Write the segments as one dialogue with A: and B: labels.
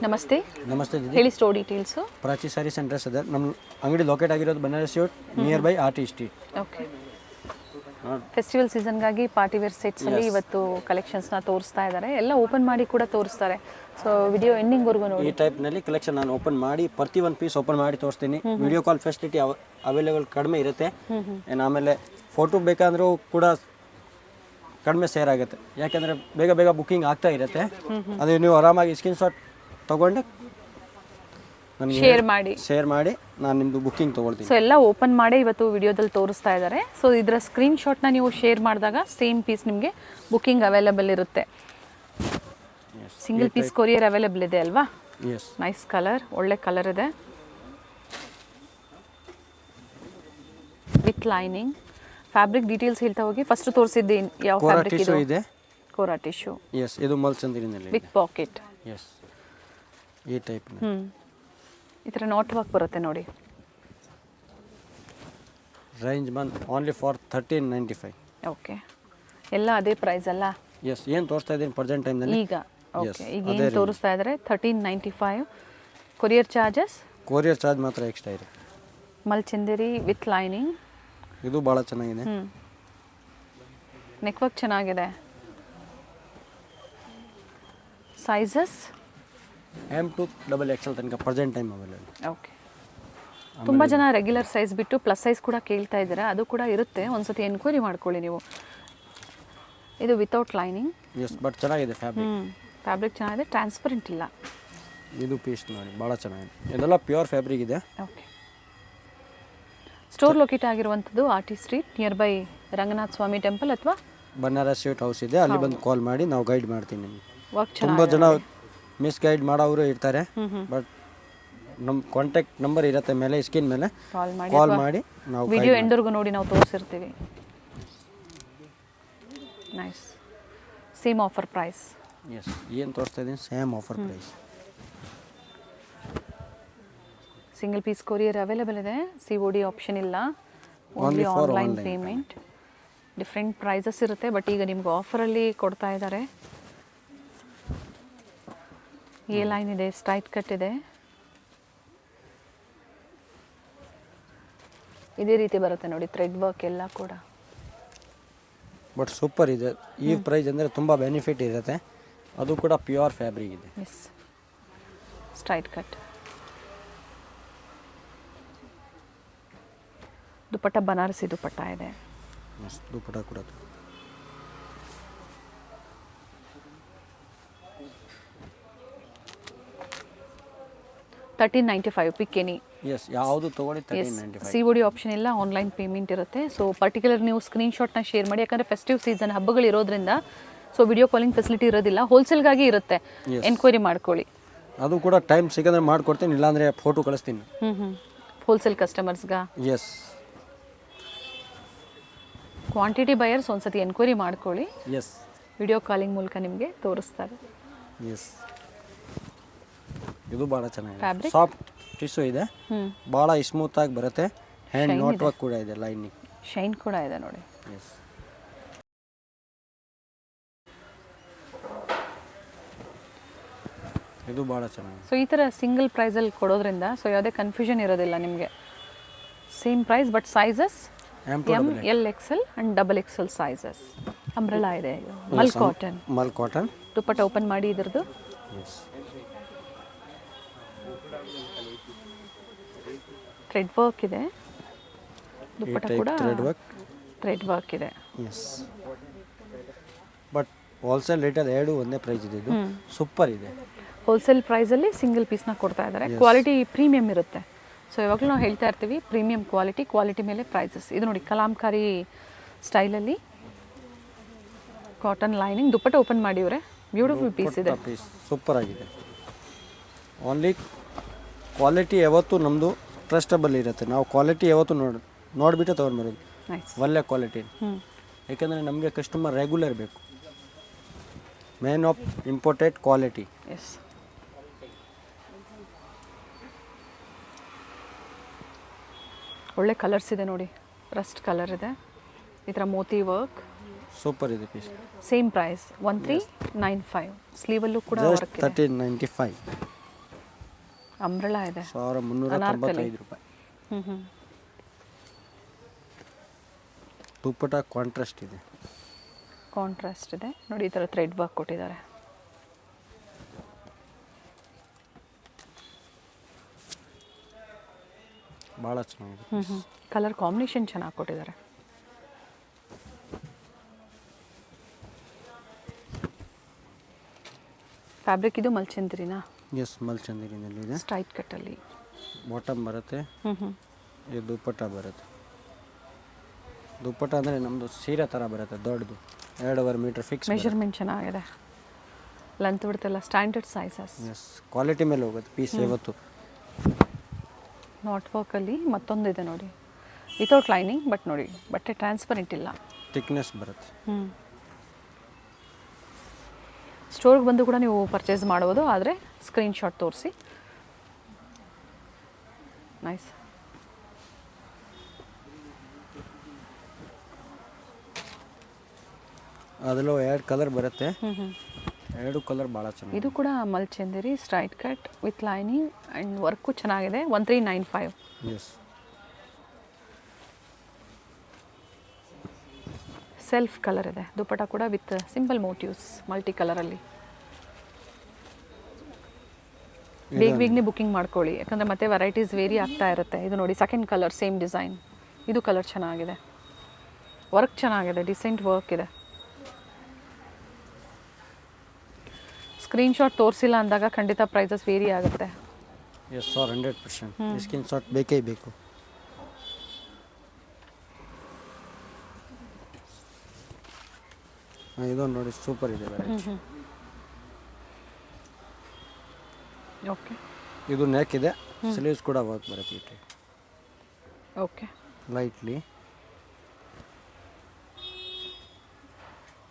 A: ನಮಸ್ತೆ.
B: ನಮಸ್ತೆ ದೀದಿ.
A: ಹೇಳಿ store details.
B: Prachi sari centres ಇದೆ. ನಮ್ಮ ಅಂಗಡಿ ಲೊಕೇಟ್ ಆಗಿರೋದು Banaras road near by RT street.
A: Okay. Festival ಸೀಸನ್ಗಾಗಿ ಪಾರ್ಟಿ ವೇರ್ ಸೆಟ್ಸಲ್ಲಿ ಇವತ್ತು ಕಲೆಕ್ಷನ್ಸ್ನ ತೋರಿಸ್ತಾ ಇದ್ದಾರೆ. ಎಲ್ಲ ಓಪನ್ ಮಾಡಿ ಕೂಡ ತೋರಿಸ್ತಾರೆ. ಸೊ ವಿಡಿಯೋ ಎಂಡಿಂಗ್ವರೆಗೂ ನೋಡಿ.
B: ಈ ಟೈಪ್ನಲ್ಲಿ ಕಲೆಕ್ಷನ್ ನಾನು ಓಪನ್ ಮಾಡಿ ಪ್ರತಿ ಒಂದು ಪೀಸ್ ಓಪನ್ ಮಾಡಿ ತೋರಿಸ್ತೀನಿ. ವಿಡಿಯೋ ಕಾಲ್ ಫೆಸಿಲಿಟಿ ಅವೈಲೇಬಲ್ ಕಡಿಮೆ ಇರುತ್ತೆ. ಆಮೇಲೆ ಫೋಟೋ ಬೇಕಾದರೂ ಕೂಡ ಕಡಿಮೆ ಸೇರ್ ಆಗುತ್ತೆ. ಯಾಕೆಂದರೆ ಬೇಗ ಬೇಗ ಬುಕ್ಕಿಂಗ್ ಆಗ್ತಾ ಇರುತ್ತೆ. ಅದು ನೀವು ಆರಾಮಾಗಿ ಸ್ಕ್ರೀನ್ ಶಾಟ್ ತೊಗೊಂಡು ನನಗೆ ಶೇರ್ ಮಾಡಿ ನಾನು ನಿಮ್ಮದು ಬುಕ್ಕಿಂಗ್ ತೊಗೊಳ್ತೀನಿ.
A: ಸೊ ಎಲ್ಲ ಓಪನ್ ಮಾಡಿ ಇವತ್ತು ವಿಡಿಯೋದಲ್ಲಿ ತೋರಿಸ್ತಾ ಇದ್ದಾರೆ. ಸೊ ಇದರ ಸ್ಕ್ರೀನ್ ಶಾಟ್ನ ನೀವು ಶೇರ್ ಮಾಡಿದಾಗ ಸೇಮ್ ಪೀಸ್ ನಿಮಗೆ ಬುಕ್ಕಿಂಗ್ ಅವೈಲೇಬಲ್ ಇರುತ್ತೆ. ಸಿಂಗಲ್ ಪೀಸ್ ಕೊರಿಯರ್ ಅವೈಲೇಬಲ್ ಇದೆ ಅಲ್ವಾ?
B: ಎಸ್.
A: ನೈಸ್ ಕಲರ್, ಒಳ್ಳೆ ಕಲರ್ ಇದೆ ವಿತ್ ಲೈನಿಂಗ್. ಫ್ಯಾಬ್ರಿಕ್ ಡೀಟೇಲ್ಸ್ ಹೇಳ್ತಾ ಹೋಗಿ. ಫಸ್ಟ್ ತೋರಿಸಿದ್ದೆ ಯಾವ ಫ್ಯಾಬ್ರಿಕ್
B: ಇದೆ?
A: ಕೋರಾ ಟಿಶ್ಯೂ.
B: ಎಸ್, ಇದು ಮಲ್ಚಂದ್ರಿನಲ್ಲಿ
A: ವಿತ್ ಪಾಕೆಟ್.
B: ಎಸ್, ಈ ಟೈಪ್.
A: ಈ ಥರ ನಾಟ್ ವರ್ಕ್ ಬರುತ್ತೆ ನೋಡಿ.
B: ರೇಂಜ್ ಬಂದು ಓನ್ಲಿ ಫಾರ್ 1395.
A: ಓಕೆ, ಎಲ್ಲ ಅದೇ ಪ್ರೈಸ್ ಅಲ್ಲ?
B: ಎಸ್, ಏನು ತೋರಿಸ್ತಾ ಇದ್ದೀನಿ ಪ್ರೆಸೆಂಟ್ ಟೈಮ್ನಲ್ಲಿ
A: ಈಗ? ಓಕೆ, ಈಗ ಏನು ತೋರಿಸ್ತಾ ಇದ್ದಾರೆ 1395. Courier charges?
B: ಕೊರಿಯರ್ ಚಾರ್ಜ್ ಮಾತ್ರ ಎಕ್ಸ್ಟ್ರಾ ಇದೆ.
A: ಮಲ್ಚಂದೇರಿ ವಿತ್ ಲೈನಿಂಗ್.
B: ಇದು ಭಾಳ ಚೆನ್ನಾಗಿದೆ.
A: ನೆಕ್ ವರ್ಕ್ ಚೆನ್ನಾಗಿದೆ. ಸೈಜಸ್
B: M to XXL ತನಕ ಪ್ರೆಸೆಂಟ್ ಟೈಮ್ ಅವೈಲೇಬಲ್.
A: ಓಕೆ. ತುಂಬ ಜನ ರೆಗ್ಯುಲರ್ ಸೈಜ್ ಬಿಟ್ಟು ಪ್ಲಸ್ ಸೈಜ್ ಕೂಡ ಕೇಳ್ತಾ ಇದ್ದಾರೆ. ಅದು ಕೂಡ ಇರುತ್ತೆ, ಒಂದ್ಸತಿ ಎನ್ಕ್ವೈರಿ ಮಾಡ್ಕೊಳ್ಳಿ ನೀವು. ಇದು ವಿತೌಟ್ ಲೈನಿಂಗ್.
B: ಎಸ್, ಬಟ್ ಚೆನ್ನಾಗಿದೆ ಫ್ಯಾಬ್ರಿಕ್.
A: ಫ್ಯಾಬ್ರಿಕ್ ಚೆನ್ನಾಗಿದೆ, ಟ್ರಾನ್ಸ್ಪರೆಂಟ್ ಇಲ್ಲ.
B: ಇದು ಪೀಸ್ ನೋಡಿ ಭಾಳ ಚೆನ್ನಾಗಿದೆ. ಇದೆಲ್ಲ ಪ್ಯೂರ್ ಫ್ಯಾಬ್ರಿಕ್ ಇದೆ.
A: ಓಕೆ. ಸ್ಟೋರ್ ಲೊಕೇಟ್ ಆಗಿರುವಂಥದ್ದು RT street nearby Ranganatha Swamy temple ಅಥವಾ
B: ಬನಾರಸ್ ಸ್ವೀಟ್ ಹೌಸ್ ಇದೆ. ಅಲ್ಲಿ ಬಂದು ಕಾಲ್ ಮಾಡಿ ನಾವು ಗೈಡ್ ಮಾಡ್ತೀನಿ ನಿಮಗೆ.
A: ವರ್ಕ್
B: ತುಂಬ ಜನ ಮಿಸ್ ಗೈಡ್ ಮಾಡೋರು ಇರ್ತಾರೆ. ಬಟ್ ನಮ್ಮ ಕಾಂಟ್ಯಾಕ್ಟ್ ನಂಬರ್ ಇರುತ್ತೆ ಮೇಲೆ, ಸ್ಕ್ರೀನ್ ಮೇಲೆ ಕಾಲ್ ಮಾಡಿ ನಾವು
A: ವಿಡಿಯೋ ಎಂಡ್ವರೆಗೂ ನೋಡಿ ನಾವು ತೋರಿಸಿರ್ತೀವಿ. Nice. Same offer price.
B: Yes, ಏನು ತೋರಿಸ್ತಾ ಇದ್ದೀನಿ same offer price.
A: Single piece courier available ಇದೆ. COD ಆಪ್ಷನ್ ಇಲ್ಲ, only online payment. Different prices ಇರುತ್ತೆ, ಬಟ್ ಈಗ ನಿಮ್ಗೆ ಆಫರಲ್ಲಿ ಕೊಡ್ತಾ ಇದ್ದಾರೆ. ಎ ಲೈನ್ ಇದೆ, ಸ್ಟ್ರೈಟ್ ಕಟ್ ಇದೆ. ಇದೇ ರೀತಿ ಬರುತ್ತೆ ನೋಡಿ, ಥ್ರೆಡ್ ವರ್ಕ್ ಎಲ್ಲ ಕೂಡ.
B: ಬಟ್ ಸೂಪರ್ ಇದೆ. ಈ ಪ್ರೈಸ್ ಅಂದರೆ ತುಂಬ ಬೆನಿಫಿಟ್ ಇರುತ್ತೆ. ಅದು ಕೂಡ ಪ್ಯೂರ್ ಫ್ಯಾಬ್ರಿಕ್ ಇದೆ.
A: Yes, straight cut. Dupatta Banarasi dupatta ಇದೆ.
B: ದುಪಟ್ಟ ಕೂಡ
A: 1395 ಪಿಕ್ ಎನಿ.
B: ಎಸ್, ಯಾವುದು ತೊಗೊಳ್ಳಿ 1395.
A: COD ಆಪ್ಷನ್ ಇಲ್ಲ, ಆನ್ಲೈನ್ ಪೇಮೆಂಟ್ ಇರುತ್ತೆ. ಸೊ ಪರ್ಟಿಕ್ಯುಲರ್ ನೀವು ಸ್ಕ್ರೀನ್ ಶಾಟ್ನ ಶೇರ್ ಮಾಡಿ. ಯಾಕಂದರೆ ಫೆಸ್ಟಿವ್ ಸೀಸನ್ ಹಬ್ಬಗಳು ಇರೋದ್ರಿಂದ ಸೊ ವಿಡಿಯೋ ಕಾಲಿಂಗ್ ಫೆಸಿಲಿಟಿ ಇರೋದಿಲ್ಲ, ಹೋಲ್ಸೇಲ್ಗಾಗಿ ಇರುತ್ತೆ. ಎನ್ಕ್ವೈರಿ ಮಾಡ್ಕೊಳ್ಳಿ.
B: ಅದು ಕೂಡ ಟೈಮ್ ಸಿಕ್ಕಂದ್ರೆ ಮಾಡ್ಕೊಡ್ತೀನಿ, ಇಲ್ಲಾಂದರೆ ಫೋಟೋ ಕಳಿಸ್ತೀನಿ.
A: ಹೋಲ್ಸೇಲ್ ಕಸ್ಟಮರ್ಸ್ಗೆ.
B: ಎಸ್,
A: ಕ್ವಾಂಟಿಟಿ ಬಯರ್ಸ್ ಒಂದ್ಸತಿ ಎನ್ಕ್ವೈರಿ ಮಾಡ್ಕೊಳ್ಳಿ.
B: ಎಸ್,
A: ವಿಡಿಯೋ ಕಾಲಿಂಗ್ ಮೂಲಕ ನಿಮಗೆ ತೋರಿಸ್ತಾರೆ.
B: ಎಸ್, ಇದು ಭಾಳ ಚೆನ್ನಾಗಿದೆ.
A: ಫ್ಯಾಬ್ರಿಕ್
B: ಸಾಫ್ಟ್ ಟಿಶ್ಯೂ ಇದೆ, ಭಾಳ ಸ್ಮೂತಾಗಿ ಬರುತ್ತೆ. ಹ್ಯಾಂಡ್ ನಾಟ್ ವರ್ಕ್ ಕೂಡ ಇದೆ, ಲೈನಿಂಗ್
A: ಶೈನ್ ಕೂಡ ಇದೆ ನೋಡಿ.
B: ಎಸ್, ಇದು ಭಾಳ ಚೆನ್ನಾಗಿದೆ.
A: ಸೊ ಈ ಥರ ಸಿಂಗಲ್ ಪ್ರೈಸಲ್ಲಿ ಕೊಡೋದ್ರಿಂದ ಸೊ ಯಾವುದೇ ಕನ್ಫ್ಯೂಷನ್ ಇರೋದಿಲ್ಲ ನಿಮಗೆ. Same price but sizes M, L, XL and XXL sizes. Umbrella ಇದೆ. ಮಲ್ ಕಾಟನ್. ದುಪಟ್ಟ ಓಪನ್ ಮಾಡಿ ಇದ್ರದ್ದು. ಥ್ರೆಡ್ ವರ್ಕ್ ಇದೆ. ದುಪಟ್ಟ ಕೂಡ ಥ್ರೆಡ್ ವರ್ಕ್ ಇದೆ.
B: ಎಸ್, ಬಟ್ ಹೋಲ್ಸೇಲ್ ರೇಟಲ್ಲಿ ಎರಡು ಒಂದೇ ಪ್ರೈಸ್ ಇದೆ. ಇದು ಸೂಪರ್ ಇದೆ.
A: ಹೋಲ್ಸೇಲ್ ಪ್ರೈಸಲ್ಲಿ ಸಿಂಗಲ್ ಪೀಸ್ನ ಕೊಡ್ತಾ ಇದ್ದಾರೆ. ಕ್ವಾಲಿಟಿ ಪ್ರೀಮಿಯಮ್ ಇರುತ್ತೆ. ಸೊ ಯಾವಾಗಲೂ ನಾವು ಹೇಳ್ತಾ ಇರ್ತೀವಿ ಪ್ರೀಮಿಯಂ ಕ್ವಾಲಿಟಿ ಮೇಲೆ ಪ್ರೈಸಸ್. ಇದು ನೋಡಿ ಕಲಾಂಕಾರಿ ಸ್ಟೈಲಲ್ಲಿ ಕಾಟನ್ ಲೈನಿಂಗ್. ದುಪಟ್ಟ ಓಪನ್ ಮಾಡಿವ್ರೆ. ಬ್ಯೂಟಿಫುಲ್ ಪೀಸ್ ಇದೆ.
B: ಸೂಪರ್ ಆಗಿದೆ. ಓನ್ಲಿ ಕ್ವಾಲಿಟಿ ಯಾವತ್ತೂ ನಮ್ಮದು ಟ್ರಸ್ಟಬಲ್ ಇರುತ್ತೆ. ನಾವು ಕ್ವಾಲಿಟಿ ಯಾವತ್ತೂ ನೋಡಿಬಿಟ್ಟು ತೊಗೊಂಡ್ಬರೋದು. ಒಳ್ಳೆ ಕ್ವಾಲಿಟಿ. ಯಾಕೆಂದರೆ ನಮಗೆ ಕಸ್ಟಮರ್ ರೆಗ್ಯುಲರ್ ಬೇಕು. Main of imported quality.
A: Yes, ಒಳ್ಳೆ ಕಲರ್ಸ್ ಇದೆ ನೋಡಿ. ರಸ್ಟ್ ಕಲರ್ ಇದೆ. ಈ ಥರ ಮೋತಿ ವರ್ಕ್
B: ಸೂಪರ್ ಇದೆ ಪೀಸ್.
A: Same price 1395. ಸ್ಲೀವಲ್ಲೂ ಕೂಡ ವರ್ಕ್ ಇದೆ.
B: 1395.
A: ಅಂಬ್ರೆಲಾ ಇದೆ.
B: 1395 ರೂಪಾಯಿ. ದುಪ್ಪಟ್ಟ ಕಾಂಟ್ರಾಸ್ಟ್ ಇದೆ.
A: ಕಾಂಟ್ರಾಸ್ಟ್ ಇದೆ ನೋಡಿ, ಈ ಥರ ಥ್ರೆಡ್ ವರ್ಕ್ ಕೊಟ್ಟಿದ್ದಾರೆ.
B: ಭಾಳ ಚೆನ್ನಾಗಿದೆ.
A: ಕಲರ್ ಕಾಂಬಿನೇಷನ್ ಚೆನ್ನಾಗಿ ಕೊಟ್ಟಿದ್ದಾರೆ. ಫ್ಯಾಬ್ರಿಕ್ ಇದು ಮಲ್ಚಂದ್ರಿನಾ?
B: ಎಸ್, ಮಲ್ಚಂದ್ರಿನಲ್ಲಿ ಇದೆ.
A: ಸ್ಟ್ರೈಟ್ ಕಟ್ಟಲ್ಲಿ
B: ಬಾಟಮ್ ಬರುತ್ತೆ. ಇದು ದುಪ್ಪಟ್ಟ ಬರುತ್ತೆ. ದುಪ್ಪಟ್ಟ ಅಂದರೆ ನಮ್ಮದು ಸೀರೆ ಥರ ಬರುತ್ತೆ, ದೊಡ್ಡದು 2.5 ಮೀಟರ್ ಫಿಕ್ಸ್.
A: ಮೆಷರ್ಮೆಂಟ್ ಚೆನ್ನಾಗಿದೆ. ಲೆಂತ್ ಬಿಡ್ತಲ್ಲ, ಸ್ಟ್ಯಾಂಡರ್ಡ್ ಸೈಜಸ್.
B: ಎಸ್, ಕ್ವಾಲಿಟಿ ಮೇಲೆ ಹೋಗುತ್ತೆ ಪೀಸ್. ಯಾವತ್ತು
A: ನಾಟ್ ವರ್ಕಲ್ಲಿ ಮತ್ತೊಂದು ಇದೆ ನೋಡಿ, ವಿತೌಟ್ ಲೈನಿಂಗ್. ಬಟ್ ನೋಡಿ, ಬಟ್ಟೆ ಟ್ರಾನ್ಸ್ಪರೆಂಟ್ ಇಲ್ಲ,
B: ಥಿಕ್ನೆಸ್ ಬರುತ್ತೆ.
A: ಸ್ಟೋರ್ಗೆ ಬಂದು ಕೂಡ ನೀವು ಪರ್ಚೇಸ್ ಮಾಡ್ಬೋದು, ಆದರೆ ಸ್ಕ್ರೀನ್ಶಾಟ್ ತೋರಿಸಿ. ನೈಸ್.
B: ಅದರಲ್ಲೂ 2 ಕಲರ್ ಬರುತ್ತೆ. 2 ಕಲರ್ ಭಾಳ ಚೆನ್ನಾಗಿದೆ.
A: ಇದು ಕೂಡ ಮಲ್ಚಂದೇರಿ straight cut with lining and work ಚೆನ್ನಾಗಿದೆ. 1395.
B: ಎಸ್.
A: ಸೆಲ್ಫ್ ಕಲರ್ ಇದೆ. ದುಪ್ಪಟ್ಟ ಕೂಡ ವಿತ್ ಸಿಂಪಲ್ ಮೋಟಿವ್ಸ್, ಮಲ್ಟಿ ಕಲರಲ್ಲಿ. ಬೇಗನೆ ಬುಕ್ಕಿಂಗ್ ಮಾಡ್ಕೊಳ್ಳಿ, ಯಾಕಂದರೆ ಮತ್ತೆ ವೆರೈಟೀಸ್ ವೇರಿ ಆಗ್ತಾ ಇರುತ್ತೆ. ಇದು ನೋಡಿ, ಸೆಕೆಂಡ್ ಕಲರ್ ಸೇಮ್ ಡಿಸೈನ್. ಇದು ಕಲರ್ ಚೆನ್ನಾಗಿದೆ, ವರ್ಕ್ ಚೆನ್ನಾಗಿದೆ, ಡಿಸೆಂಟ್ ವರ್ಕ್ ಇದೆ. ಸ್ಕ್ರೀನ್ಶಾಟ್ ತೋರಿಸಿಲ್ಲ ಅಂದಾಗ ಖಂಡಿತ ಪ್ರೈಸಸ್ ವೇರಿ ಆಗುತ್ತೆ.
B: ಎಸ್ ಸರ್, 100% ಸ್ಕ್ರೀನ್ಶಾಟ್ ಬೇಕೇ ಬೇಕು. ಇದೊಂದು ನೋಡಿ, ಸೂಪರ್ ಇದೆ ವೆರೈಟಿ.
A: ಓಕೆ,
B: ಇದು ನೆಕ್ ಇದೆ, ಸ್ಲೀವ್ಸ್ ಕೂಡ ವರ್ಕ್ ಬರುತ್ತೆ ಈ ಟೈಪ್.
A: ಓಕೆ,
B: ಲೈಟ್ಲಿ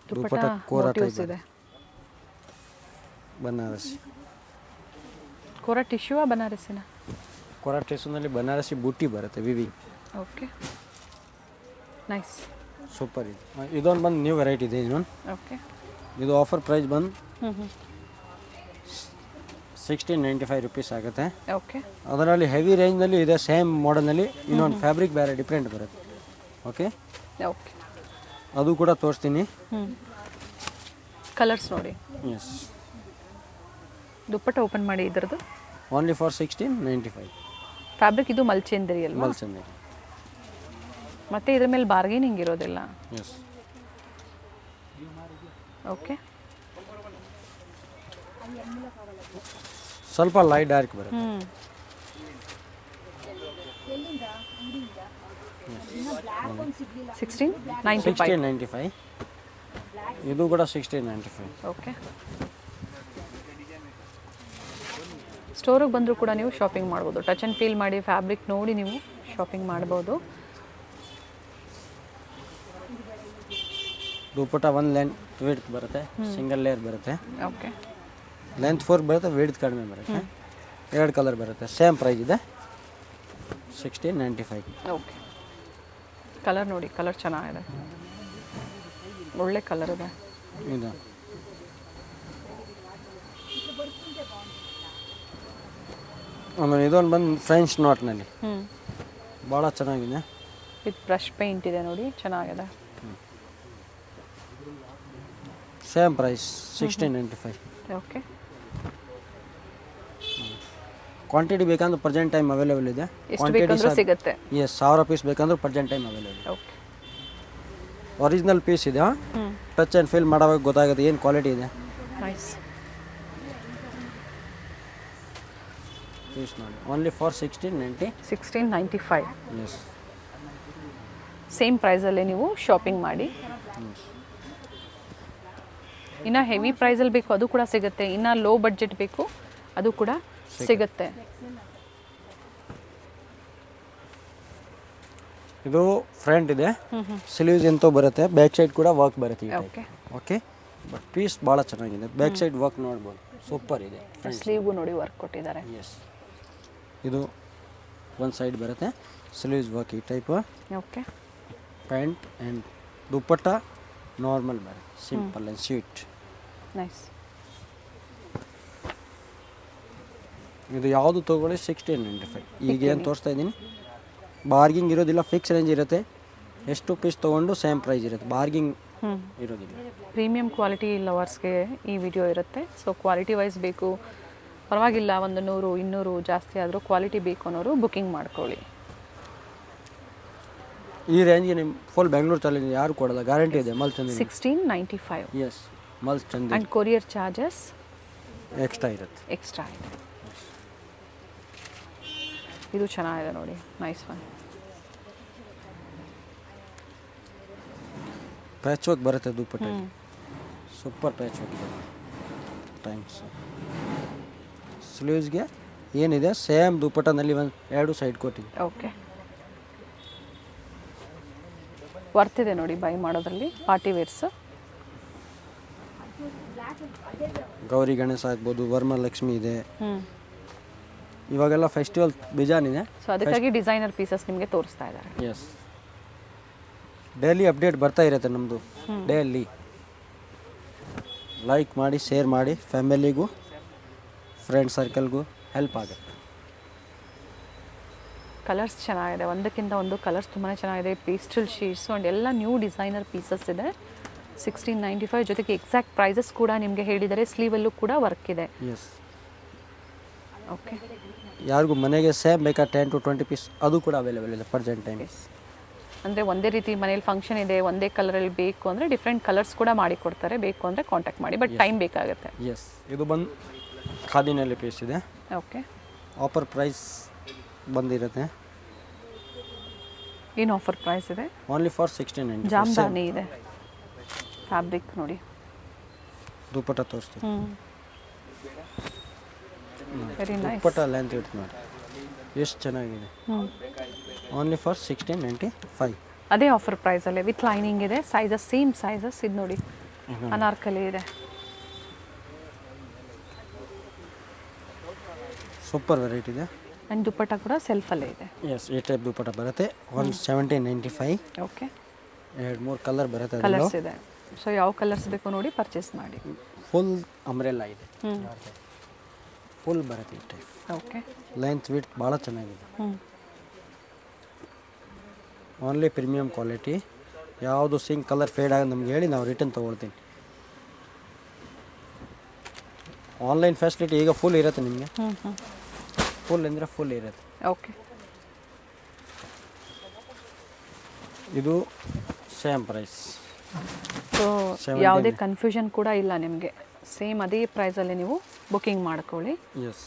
A: ದುಪ್ಪಟ್ಟ ಕೋರಾ ಟೈಪ್ ಇದೆ.
B: ಬನಾರಸಿ
A: ಕೋರಾ ಟಿಶ್ಯೂ ಬನಾರಸಿನ?
B: ಕೋರಾ ಟಿಶ್ಯೂನಲ್ಲಿ ಬನಾರಸಿ ಬುಟ್ಟಿ ಬರುತ್ತೆ, ವಿವಿ.
A: ಓಕೆ, ನೈಸ್,
B: ಸೂಪರ್ ಇದೆ. ಇದೊಂದು ಬಂದು ನ್ಯೂ ವೆರೈಟಿ ಇದೆ. ಇನ್ನೊಂದು
A: ಓಕೆ,
B: ಇದು ಆಫರ್ ಪ್ರೈಸ್ ಬಂದು 1695 ರೂಪೀಸ್ ಆಗುತ್ತೆ.
A: ಓಕೆ,
B: ಅದರಲ್ಲಿ ಹೆವಿ ರೇಂಜ್ನಲ್ಲಿ ಇದೆ, ಸೇಮ್ ಮಾಡೆಲ್ನಲ್ಲಿ. ಇನ್ನೊಂದು ಫ್ಯಾಬ್ರಿಕ್ ಬೇರೆ ಡಿಫ್ರೆಂಟ್ ಬರುತ್ತೆ. ಓಕೆ,
A: ಓಕೆ,
B: ಅದು ಕೂಡ ತೋರಿಸ್ತೀನಿ.
A: ಕಲರ್ಸ್ ನೋಡಿ.
B: ಎಸ್,
A: ದುಪ್ಪಟ್ಟ ಓಪನ್ ಮಾಡಿ. ಇದರದ್ದು
B: ಓನ್ಲಿ ಫಾರ್ 1695.
A: ಫ್ಯಾಬ್ರಿಕ್ ಇದು ಮಲ್ಚಂದೇರಿ ಅಲ್ವಾ?
B: ಮಲ್ಚಂದೇರಿ.
A: ಮತ್ತೆ ಇದ್ರ ಮೇಲೆ ಬಾರ್ಗೇನಿಂಗ್ ಇರೋದಿಲ್ಲ.
B: ಎಸ್.
A: ಓಕೆ,
B: ಸ್ವಲ್ಪ ಲೈಟ್ ಡಾರ್ಕ್ ಬರುತ್ತೆ.
A: 1695.
B: ಇದು ಕೂಡ 1695.
A: ಓಕೆ, ಸ್ಟೋರಿಗೆ ಬಂದರೂ ಕೂಡ ನೀವು ಶಾಪಿಂಗ್ ಮಾಡ್ಬೋದು. ಟಚ್ ಆ್ಯಂಡ್ ಫೀಲ್ ಮಾಡಿ, ಫ್ಯಾಬ್ರಿಕ್ ನೋಡಿ ನೀವು ಶಾಪಿಂಗ್ ಮಾಡ್ಬೋದು.
B: ದುಪ್ಪಟ್ಟ ಒಂದು ಲೆಂತ್ ವಿಡ್ತ್ ಬರುತ್ತೆ, ಸಿಂಗಲ್ ಲೇಯರ್ ಬರುತ್ತೆ.
A: ಓಕೆ,
B: ಲೆಂತ್ 4 ಬರುತ್ತೆ, ವಿಡ್ತ್ ಕಡಿಮೆ ಬರುತ್ತೆ. 2 ಕಲರ್ ಬರುತ್ತೆ, ಸೇಮ್ ಪ್ರೈಸ್ ಇದೆ, 1695.
A: ಓಕೆ, ಕಲರ್ ನೋಡಿ, ಕಲರ್ ಚೆನ್ನಾಗಿದೆ, ಒಳ್ಳೆ ಕಲರ್ ಇದೆ
B: ಇದು. ಆಮೇಲೆ ಇದೊಂದು ಬಂದು ಫ್ರೆಂಚ್ ನಾಟ್ನಲ್ಲಿ ಭಾಳ ಚೆನ್ನಾಗಿದೆ.
A: ವಿತ್ ಬ್ರಷ್ ಪೇಂಟ್ ಇದೆ ನೋಡಿ, ಚೆನ್ನಾಗಿದೆ.
B: Same price 1695.
A: ಓಕೆ,
B: ಕ್ವಾಂಟಿಟಿ ಬೇಕಂದ್ರೆ ಪ್ರೆಸೆಂಟ್ ಟೈಮ್ ಅವೈಲೇಬಲ್ ಇದೆ.
A: ಎಷ್ಟು ಬೇಕಂದ್ರೂ ಸಿಗುತ್ತೆ.
B: ಎಸ್, 1000 ಪೀಸ್ ಬೇಕಂದ್ರೆ present time available.
A: Okay,
B: original piece ಇದೆ. ಟಚ್ ಆ್ಯಂಡ್ ಫೀಲ್ ಮಾಡೋವಾಗ ಗೊತ್ತಾಗುತ್ತೆ ಏನು ಕ್ವಾಲಿಟಿ ಇದೆ.
A: ನೈಸ್
B: ಪೀಸ್ ನೋಡಿ, ಓನ್ಲಿ ಫಾರ್
A: 1695.
B: ಎಸ್,
A: ಸೇಮ್ ಪ್ರೈಸಲ್ಲೇ ನೀವು ಶಾಪಿಂಗ್ ಮಾಡಿ. ಇನ್ನು ಹೆವಿ ಪ್ರೈಸಲ್ಲಿ ಬೇಕು ಅದು ಕೂಡ ಸಿಗುತ್ತೆ, ಇನ್ನು ಲೋ ಬಡ್ಜೆಟ್ ಬೇಕು ಅದು ಕೂಡ ಸಿಗುತ್ತೆ.
B: ಇದು ಫ್ರಂಟ್ ಇದೆ, ಸ್ಲೀವ್ಸ್ ಎಂತೂ ಬರುತ್ತೆ, ಬ್ಯಾಕ್ ಸೈಡ್ ಕೂಡ ವರ್ಕ್ ಬರುತ್ತೆ.
A: ಓಕೆ,
B: ಓಕೆ, ಬಟ್ ಪೀಸ್ ಭಾಳ ಚೆನ್ನಾಗಿದೆ. ಬ್ಯಾಕ್ ಸೈಡ್ ವರ್ಕ್ ನೋಡ್ಬೋದು, ಸೂಪರ್ ಇದೆ.
A: ಸ್ಲೀವ್ಗೂ ನೋಡಿ ವರ್ಕ್ ಕೊಟ್ಟಿದ್ದಾರೆ.
B: ಎಸ್, ಇದು ಒಂದು ಸೈಡ್ ಬರುತ್ತೆ, ಸ್ಲೀವ್ಸ್ ವರ್ಕ್ ಈ type.
A: Okay,
B: pant and dupatta normal ಬರುತ್ತೆ, ಸಿಂಪಲ್ ಆ್ಯಂಡ್ ಸ್ವೀಟ್.
A: ನೈಸ್.
B: ಇದು ಯಾವುದು ತೊಗೊಳ್ಳಿ 1695. ಈಗ ಏನು ತೋರಿಸ್ತಾ ಇದ್ದೀನಿ ಬಾರ್ಗಿಂಗ್ ಇರೋದಿಲ್ಲ, ಫಿಕ್ಸ್ ರೇಂಜ್ ಇರುತ್ತೆ. ಎಷ್ಟು ಪೀಸ್ ತೊಗೊಂಡು ಸೇಮ್ ಪ್ರೈಸ್ ಇರುತ್ತೆ, ಬಾರ್ಗಿಂಗ್ ಇರೋದಿಲ್ಲ.
A: ಪ್ರೀಮಿಯಂ ಕ್ವಾಲಿಟಿ ಲವರ್ಸ್ಗೆ ಈ ವಿಡಿಯೋ ಇರುತ್ತೆ. ಸೊ ಕ್ವಾಲಿಟಿ ವೈಸ್ ಬೇಕು ಪರವಾಗಿಲ್ಲ, ಒಂದು 100 200 ಜಾಸ್ತಿ ಆದರೂ ಕ್ವಾಲಿಟಿ ಬೇಕು ಅನ್ನೋರು ಬುಕ್ಕಿಂಗ್ ಮಾಡ್ಕೊಳ್ಳಿ.
B: ಈ ರೇಂಜ್ಗೆ ನಿಮ್ಮ ಫುಲ್ ಬೆಂಗಳೂರು ಚಾಲೆಂಜ್ ಯಾರು ಕೊಡೋಲ್ಲ, ಗ್ಯಾರಂಟಿ ಇದೆ. ಮಲ್ ಚಂದ
A: 1695.
B: ಎಸ್, ಮಲ್ ಚಂದ
A: ಆ್ಯಂಡ್ ಕೊರಿಯರ್ ಚಾರ್ಜಸ್
B: ಎಕ್ಸ್ಟ್ರಾ ಇರುತ್ತೆ.
A: ಎಕ್ಸ್ಟ್ರಾ ಇದೆ. ಇದು ಚೆನ್ನಾಗಿದೆ ನೋಡಿ, ನೈಸ್ ಒನ್.
B: ಪ್ಯಾಚ್ ವರ್ಕ್ ಬರುತ್ತೆ ದುಪ್ಪಟ್ಟೆ, ಸೂಪರ್ ಪ್ಯಾಚ್ ವರ್ಕ್ ಇದೆ. ಥ್ಯಾಂಕ್ಸ್. ಸ್ಲೀವ್ಸ್ಗೆ ಏನಿದೆ ಸೇಮ್ ದುಪ್ಪಟ್ಟನಲ್ಲಿ ಒಂದು 2 ಸೈಡ್ ಕೊಟ್ಟಿದೆ.
A: ಓಕೆ, ವರ್ತಿದೆ ನೋಡಿ ಬೈ ಮಾಡೋದ್ರಲ್ಲಿ. ಪಾರ್ಟಿ ವೇರ್ಸ್,
B: ಗೌರಿ ಗಣೇಶ ಆಗ್ಬೋದು, ವರಮಹಾಲಕ್ಷ್ಮಿ ಇದೆ. ಇವಾಗೆಲ್ಲ ಫೆಸ್ಟಿವಲ್ ಬೇಜಾನಿದೆ.
A: ಸೊ ಅದಕ್ಕಾಗಿ ಡಿಸೈನರ್ ಪೀಸಸ್ ನಿಮಗೆ ತೋರಿಸ್ತಾ ಇದ್ದಾರೆ.
B: ಎಸ್, ಡೈಲಿ ಅಪ್ಡೇಟ್ ಬರ್ತಾ ಇರುತ್ತೆ ನಮ್ಮದು. ಡೈಲಿ ಲೈಕ್ ಮಾಡಿ, ಶೇರ್ ಮಾಡಿ, ಫ್ಯಾಮಿಲಿಗೂ ಫ್ರೆಂಡ್ ಸರ್ಕಲ್ಗೂ ಹೆಲ್ಪ್ ಆಗುತ್ತೆ.
A: ಕಲರ್ಸ್ ಚೆನ್ನಾಗಿದೆ, ಒಂದಕ್ಕಿಂತ ಒಂದು ಕಲರ್ಸ್ ತುಂಬಾ ಚೆನ್ನಾಗಿದೆ. ಪೇಸ್ಟಲ್ ಶೇಡ್ಸು ಆ್ಯಂಡ್ ಎಲ್ಲ ನ್ಯೂ ಡಿಸೈನರ್ ಪೀಸಸ್ ಇದೆ. 1695 ಜೊತೆಗೆ ಎಕ್ಸಾಕ್ಟ್ ಪ್ರೈಸಸ್ ಕೂಡ ನಿಮಗೆ ಹೇಳಿದ್ದಾರೆ. ಸ್ಲೀವಲ್ಲೂ ಕೂಡ ವರ್ಕ್ ಇದೆ.
B: Yes,
A: okay.
B: ಯಾರಿಗೂ ಮನೆಗೆ ಸೇಮ್ ಬೇಕಾ 10 to 20 ಪೀಸ್ ಅದು ಕೂಡ ಅವೈಲೇಬಲ್ ಇದೆ ಪ್ರೆಸೆಂಟ್ ಟೈಮ್.
A: ಅಂದರೆ ಒಂದೇ ರೀತಿ ಮನೇಲಿ ಫಂಕ್ಷನ್ ಇದೆ, ಒಂದೇ ಕಲರಲ್ಲಿ ಬೇಕು ಅಂದರೆ ಡಿಫ್ರೆಂಟ್ ಕಲರ್ಸ್ ಕೂಡ ಮಾಡಿ ಕೊಡ್ತಾರೆ. ಬೇಕು ಅಂದರೆ ಕಾಂಟ್ಯಾಕ್ಟ್ ಮಾಡಿ, ಬಟ್ ಟೈಮ್ ಬೇಕಾಗುತ್ತೆ.
B: ಎಸ್, ಇದು ಬಂದು ಖಾದಿನಲ್ಲಿ ಪೀಸ್ ಇದೆ.
A: ಓಕೆ,
B: ಆಫರ್ ಪ್ರೈಸ್ ಬಂದಿರುತ್ತೆ.
A: ಏನು ಆಫರ್ ಪ್ರೈಸ್ ಇದೆ?
B: Only for 1695.
A: ಜಾಮ್ದಾನಿ ಇದೆ. ಫ್ಯಾಬ್ರಿಕ್ ನೋಡಿ,
B: ದುಪ್ಪಟ್ಟ ತೋರಿಸ್ತೀನಿ.
A: Very nice.
B: ದುಪ್ಪಟ್ಟ ಲೆಂತ್ ಇರುತ್ತೆ ನೋಡಿ, ಎಷ್ಟು ಚೆನ್ನಾಗಿದೆ. Only for 1695.
A: ಅದೇ ಆಫರ್ ಪ್ರೈಸಲ್ಲೇ ವಿತ್ ಲೈನಿಂಗ್ ಇದೆ. Sizes same sizes. ಇದು ನೋಡಿ ಅನಾರ್ಕಲಿ ಇದೆ.
B: ಸೂಪರ್ ವೆರೈಟಿ ಇದೆ.
A: ಆ್ಯಂಡ್ ದುಪ್ಪಟ್ಟ ಕೂಡ ಸೆಲ್ಫಲ್ಲೇ ಇದೆ.
B: ಎಸ್, ಈ ಟೈಪ್ ದುಪ್ಪಟ್ಟ ಬರುತ್ತೆ. 1795.
A: ಓಕೆ,
B: 2-3 ಕಲರ್ ಬರುತ್ತೆ.
A: ಕಲರ್ಸ್ ಇದೆ. ಸೊ ಯಾವ ಕಲರ್ಸ್ ಬೇಕು ನೋಡಿ ಪರ್ಚೇಸ್ ಮಾಡಿ.
B: ಫುಲ್ ಅಂಬ್ರೆಲ್ಲಾ ಇದೆ, ಫುಲ್ ಬರುತ್ತೆ ಈ ಟೈಪ್.
A: ಓಕೆ,
B: ಲೆಂತ್ ವಿಡ್ತ್ ಭಾಳ ಚೆನ್ನಾಗಿದೆ. Only premium quality. ಯಾವುದು ಸಿಂಗ್ ಕಲರ್ ಫೇಡ್ ಆಗಿ ನಮ್ಗೆ ಹೇಳಿ ನಾವು ರಿಟರ್ನ್ ತೊಗೊಳ್ತೀನಿ. ಆನ್ಲೈನ್ ಫೆಸಿಲಿಟಿ ಈಗ ಫುಲ್ ಇರುತ್ತೆ ನಿಮಗೆ. ಫುಲ್ ಅಂದರೆ ಫುಲ್ ಇರುತ್ತೆ.
A: ಓಕೆ,
B: ಇದು ಸೇಮ್ ಪ್ರೈಸ್.
A: ಸೊ ಯಾವುದೇ ಕನ್ಫ್ಯೂಷನ್ ಕೂಡ ಇಲ್ಲ ನಿಮಗೆ. ಸೇಮ್ ಅದೇ ಪ್ರೈಸಲ್ಲಿ ನೀವು ಬುಕ್ಕಿಂಗ್ ಮಾಡ್ಕೊಳ್ಳಿ.
B: ಎಸ್,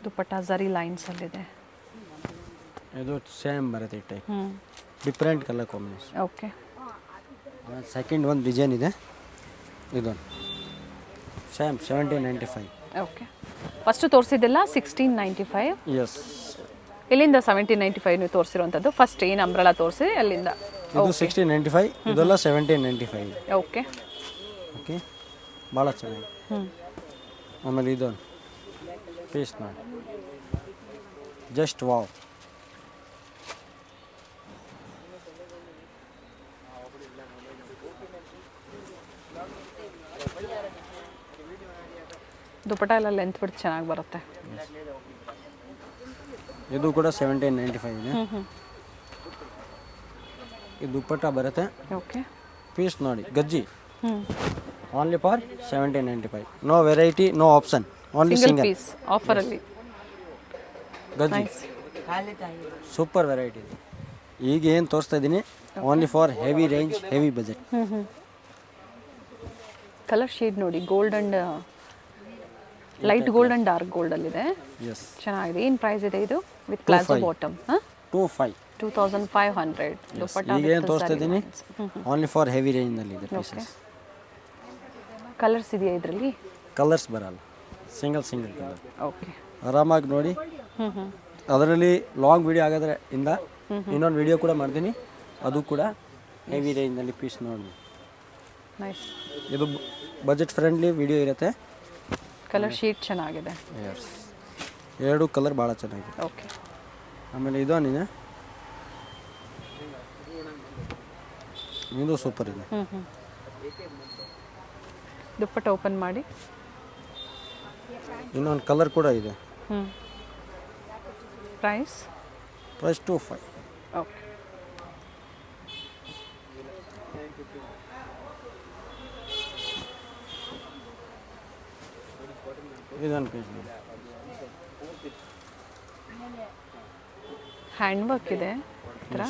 A: ದುಪ್ಪಟ್ಟ ಝರಿ ಲೈನ್ಸಲ್ಲಿದೆ.
B: ಇದು ಸೇಮ್ ಬರುತ್ತೆ ಈ type, different colour combination.
A: Okay,
B: second ಒಂದು ಡಿಸೈನ್ ಇದೆ, ಇದೊಂದು ಸೇಮ್ 1795.
A: ಓಕೆ. ಫಸ್ಟ್ ತೋರಿಸಿದ್ದೆಲ್ಲ 1695.
B: ಎಸ್,
A: ಇಲ್ಲಿಂದ 1795 ನೀವು ತೋರಿಸಿರುವಂಥದ್ದು. ಫಸ್ಟ್ ಏನು ಅಂಬ್ರೆಲಾ ತೋರಿಸಿ ಅಲ್ಲಿಂದ.
B: ಇದು 1695, ಇದೆಲ್ಲ 1795.
A: ಓಕೆ,
B: ಓಕೆ, ಭಾಳ ಚೆನ್ನಾಗಿ. ಆಮೇಲೆ ಇದೊಂದು ಪೀಸ್ ನೋಡಿ, ಜಸ್ಟ್ ವಾವ್.
A: ದುಪ್ಪಟ್ಟ ಎಲ್ಲ ಲೆಂತ್ ಬಿಟ್ಟು ಚೆನ್ನಾಗಿ ಬರುತ್ತೆ.
B: ಇದು ಕೂಡ 1795 ಇದೆ. ಇದು ದುಪ್ಪಟ್ಟ ಬರುತ್ತೆ.
A: ಓಕೆ,
B: ಪೀಸ್ ನೋಡಿ ಗಜ್ಜಿ. Only for 1795. No variety, no option, only single
A: piece ಆಫರಲ್ಲಿ
B: ಗಜ್ಜಿ. ಸೂಪರ್ ವೆರೈಟಿ ಇದೆ. ಈಗ ಏನು ತೋರಿಸ್ತಾ ಇದ್ದೀನಿ only for heavy range, heavy budget.
A: Colour shade ನೋಡಿ, gold and light gold and dark ಗೋಲ್ಡಲ್ಲಿದೆ.
B: ಎಸ್,
A: ಚೆನ್ನಾಗಿದೆ. ಏನು ಪ್ರೈಸ್ ಇದೆ ಇದು? With palazzo bottom. 2500. ದುಪ್ಪಟ್ಟ
B: ಈಗ ಏನು ತೋರಿಸ್ತಾ ಇದ್ದೀನಿ ಓನ್ಲಿ ಫಾರ್ ಹೆವಿ ರೇಂಜ್ನಲ್ಲಿ ಇದೆ ಪೀಸಸ್.
A: ಕಲರ್ಸ್ ಇದೆಯಾ ಇದರಲ್ಲಿ?
B: ಕಲರ್ಸ್ ಬರಲ್ಲ, ಸಿಂಗಲ್ ಕಲರ್.
A: ಓಕೆ,
B: ಆರಾಮಾಗಿ ನೋಡಿ. ಅದರಲ್ಲಿ ಲಾಂಗ್ ವಿಡಿಯೋ ಆಗೋದ್ರೆ ಇಂದ ಇನ್ನೊಂದು ವಿಡಿಯೋ ಕೂಡ ಮಾಡ್ತೀನಿ, ಅದು ಕೂಡ ಹೆವಿ ರೇಂಜ್ನಲ್ಲಿ ಪೀಸ್ ನೋಡಿ.
A: ನೈಸ್.
B: ಇದು ಬಜೆಟ್ ಫ್ರೆಂಡ್ಲಿ ವಿಡಿಯೋ ಇರುತ್ತೆ.
A: ಕಲರ್ ಶೀಟ್ ಚೆನ್ನಾಗಿದೆ.
B: ಎಸ್, 2 ಕಲರ್ ಭಾಳ ಚೆನ್ನಾಗಿದೆ.
A: ಓಕೆ,
B: ಆಮೇಲೆ ಇದೊಂದಿದೆ, ಇದು ಸೂಪರ್ ಇದೆ.
A: ದುಪ್ಪಟ್ಟ ಓಪನ್ ಮಾಡಿ.
B: ಇನ್ನೊಂದು ಕಲರ್ ಕೂಡ ಇದೆ.
A: ಪ್ರೈಸ್
B: 25.
A: ಓಕೆ.
B: ಇದೊಂದು ಪೀಸ್
A: ಹ್ಯಾಂಡ್ ವರ್ಕ್ ಇದೆ ಈ ಥರ.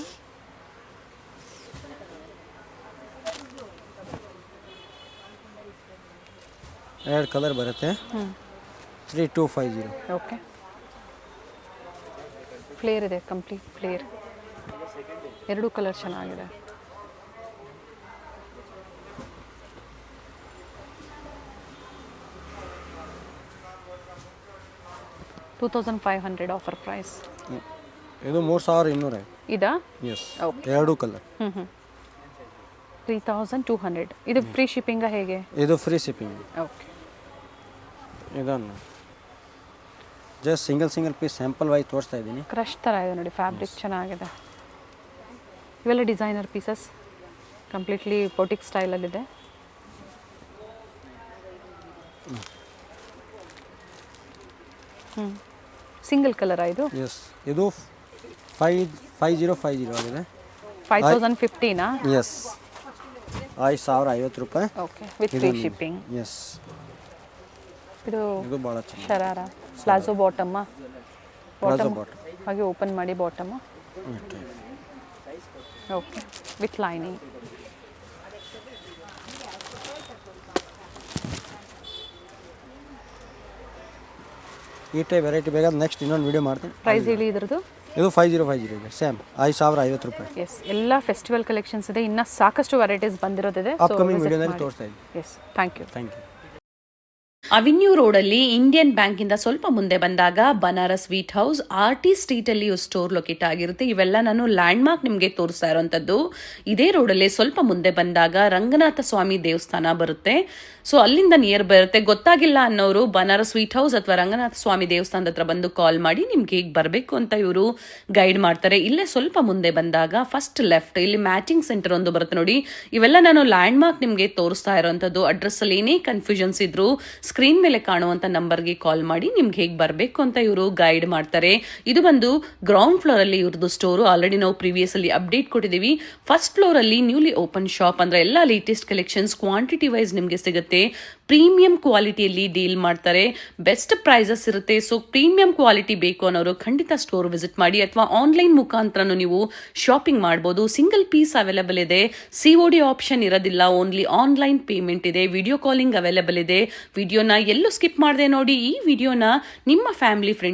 B: ಎರಡು ಕಲರ್ ಬರುತ್ತೆ. 3250.
A: ಓಕೆ. ಫ್ಲೇರ್ ಇದೆ, ಕಂಪ್ಲೀಟ್ ಫ್ಲೇರ್. ಎರಡು ಕಲರ್ ಚೆನ್ನಾಗಿದೆ. $2,500 ಆಫರ್ ಪ್ರೈಸ್.
B: ಇದು 3200.
A: ಇದಾ?
B: ಎಸ್.
A: ಓಕೆ.
B: ಎರಡು ಕಲರ್.
A: 3200. ಇದು ಫ್ರೀ ಶಿಪ್ಪಿಂಗ ಹೇಗೆ?
B: ಇದು ಫ್ರೀ ಶಿಪ್ಪಿಂಗ್.
A: ಓಕೆ.
B: ಇದನ್ನು just single piece sample wise ತೋರಿಸ್ತಾ ಇದ್ದೀನಿ.
A: ಕ್ರಶ್ ಥರ ಇದೆ ನೋಡಿ, ಫ್ಯಾಬ್ರಿಕ್ ಚೆನ್ನಾಗಿದೆ. ಇವೆಲ್ಲ ಡಿಸೈನರ್ ಪೀಸಸ್, ಕಂಪ್ಲೀಟ್ಲಿ ಪೋಟಿಕ್ ಸ್ಟೈಲಲ್ಲಿದೆ. ಸಿಂಗಲ್ ಕಲರ್ ಇದು?
B: ಎಸ್. ಇದು 5050 ಆಗಿದೆ.
A: 5050ನಾ?
B: ಎಸ್. 5050 ರೂಪಾಯಿ.
A: Okay, with free shipping.
B: Yes.
A: ಇದು
B: ಭಾಳ ಚೆನ್ನಾಗಿ
A: ಶರಾರ ಪ್ಲಾಜೋ ಬಾಟಮ್ಮ.
B: ಬಾಟಮ್
A: ಹಾಗೆ ಓಪನ್ ಮಾಡಿ ಬಾಟಮ್ಮ. Okay, with lining.
B: ಈ ಟೈಪ್ ವೆರೈಟಿ ಬೇಕಾದ್ರೆ ನೆಕ್ಸ್ಟ್ ಇನ್ನೊಂದು ವಿಡಿಯೋ ಮಾಡ್ತೀನಿ.
A: ಪ್ರೈಸ್ ಹೇಳಿ ಇದ್ರದ್ದು?
B: ಇದು 5050 ಇದೆ, ಸೇಮ್ 5050 ರೂಪಾಯಿ.
A: ಎಸ್, ಎಲ್ಲ ಫೆಸ್ಟಿವಲ್ ಕಲೆಕ್ಷನ್ಸ್ ಇದೆ, ಇನ್ನು ಸಾಕಷ್ಟು ವೆರೈಟೀಸ್ ಬಂದಿರೋದಿದೆ.
B: ಅಪ್ಕಮಿಂಗ್ ವಿಡಿಯೋದಲ್ಲಿ ತೋರಿಸ್ತಾ ಇದ್ದೀನಿ.
A: Yes, thank you.
C: ಅವೆನ್ಯೂ ರೋಡಲ್ಲಿ ಇಂಡಿಯನ್ ಬ್ಯಾಂಕಿಂದ ಸ್ವಲ್ಪ ಮುಂದೆ ಬಂದಾಗ ಬನಾರಸ್ ಸ್ವೀಟ್ ಹೌಸ್, ಆರ್ಟಿ ಸ್ಟ್ರೀಟಲ್ಲಿ ಸ್ಟೋರ್ ಲೊಕೇಟ್ ಆಗಿರುತ್ತೆ. ಇವೆಲ್ಲ ನಾನು ಲ್ಯಾಂಡ್ ಮಾರ್ಕ್ ನಿಮಗೆ ತೋರಿಸ್ತಾ ಇರೋಂಥದ್ದು. ಇದೇ ರೋಡಲ್ಲಿ ಸ್ವಲ್ಪ ಮುಂದೆ ಬಂದಾಗ ರಂಗನಾಥ ಸ್ವಾಮಿ ದೇವಸ್ಥಾನ ಬರುತ್ತೆ. ಸೊ ಅಲ್ಲಿಂದ ನಿಯರ್ ಬರುತ್ತೆ. ಗೊತ್ತಾಗಿಲ್ಲ ಅನ್ನೋರು ಬನಾರಸ್ ಸ್ವೀಟ್ ಹೌಸ್ ಅಥವಾ ರಂಗನಾಥ ಸ್ವಾಮಿ ದೇವಸ್ಥಾನದ ಹತ್ರ ಬಂದು ಕಾಲ್ ಮಾಡಿ ನಿಮ್ಗೆ ಹೇಗೆ ಬರಬೇಕು ಅಂತ ಇವರು ಗೈಡ್ ಮಾಡ್ತಾರೆ. ಇಲ್ಲೇ ಸ್ವಲ್ಪ ಮುಂದೆ ಬಂದಾಗ ಫಸ್ಟ್ ಲೆಫ್ಟ್ ಇಲ್ಲಿ ಮ್ಯಾಚಿಂಗ್ ಸೆಂಟರ್ ಒಂದು ಬರುತ್ತೆ ನೋಡಿ. ಇವೆಲ್ಲ ನಾನು ಲ್ಯಾಂಡ್ ಮಾರ್ಕ್ ನಿಮಗೆ ತೋರಿಸ್ತಾ ಇರೋಂಥದ್ದು. ಅಡ್ರೆಸ್ ಅಲ್ಲಿ ಏನೇ ಕನ್ಫ್ಯೂಷನ್ಸ್ ಇದ್ರು ಸ್ಕ್ರೀನ್ ಮೇಲೆ ಕಾಣುವಂತ ನಂಬರ್ಗೆ ಕಾಲ್ ಮಾಡಿ ನಿಮ್ಗೆ ಹೇಗೆ ಬರಬೇಕು ಅಂತ ಇವರು ಗೈಡ್ ಮಾಡ್ತಾರೆ. ಇದು ಬಂದು ಗ್ರೌಂಡ್ ಫ್ಲೋರ್ ಅಲ್ಲಿ ಇವ್ರದ್ದು ಸ್ಟೋರು. ಆಲ್ರೆಡಿ ನಾವು ಪ್ರೀವಿಯಸ್ ಅಲ್ಲಿ ಅಪ್ಡೇಟ್ ಕೊಟ್ಟಿದ್ದೀವಿ. ಫಸ್ಟ್ ಫ್ಲೋರ್ ಅಲ್ಲಿ ನ್ಯೂಲಿ ಓಪನ್ ಶಾಪ್, ಅಂದ್ರೆ ಎಲ್ಲ ಲೇಟೆಸ್ಟ್ ಕಲೆಕ್ಷನ್ಸ್ ಕ್ವಾಂಟಿಟಿ ವೈಸ್ ನಿಮಗೆ ಸಿಗುತ್ತೆ. ಪ್ರೀಮಿಯಂ ಕ್ವಾಲಿಟಿಯಲ್ಲಿ ಡೀಲ್ ಮಾಡ್ತಾರೆ, ಬೆಸ್ಟ್ ಪ್ರೈಸಸ್ ಇರುತ್ತೆ. ಸೊ ಪ್ರೀಮಿಯಂ ಕ್ವಾಲಿಟಿ ಬೇಕು ಅನ್ನೋರು ಖಂಡಿತ ಸ್ಟೋರ್ ವಿಸಿಟ್ ಮಾಡಿ, ಅಥವಾ ಆನ್ಲೈನ್ ಮುಖಾಂತರನು ನೀವು ಶಾಪಿಂಗ್ ಮಾಡಬಹುದು. ಸಿಂಗಲ್ ಪೀಸ್ ಅವೈಲೇಬಲ್ ಇದೆ, COD ಆಪ್ಷನ್ ಇರೋದಿಲ್ಲ, ಓನ್ಲಿ ಆನ್ಲೈನ್ ಪೇಮೆಂಟ್ ಇದೆ. ವಿಡಿಯೋ ಕಾಲಿಂಗ್ ಅವೈಲೇಬಲ್ ಇದೆ. ವಿಡಿಯೋನ ಎಲ್ಲೂ ಸ್ಕಿಪ್ ಮಾಡದೆ ನೋಡಿ. ಈ ವಿಡಿಯೋನ ನಿಮ್ಮ ಫ್ಯಾಮಿಲಿ ಫ್ರೆಂಡ್ಸ್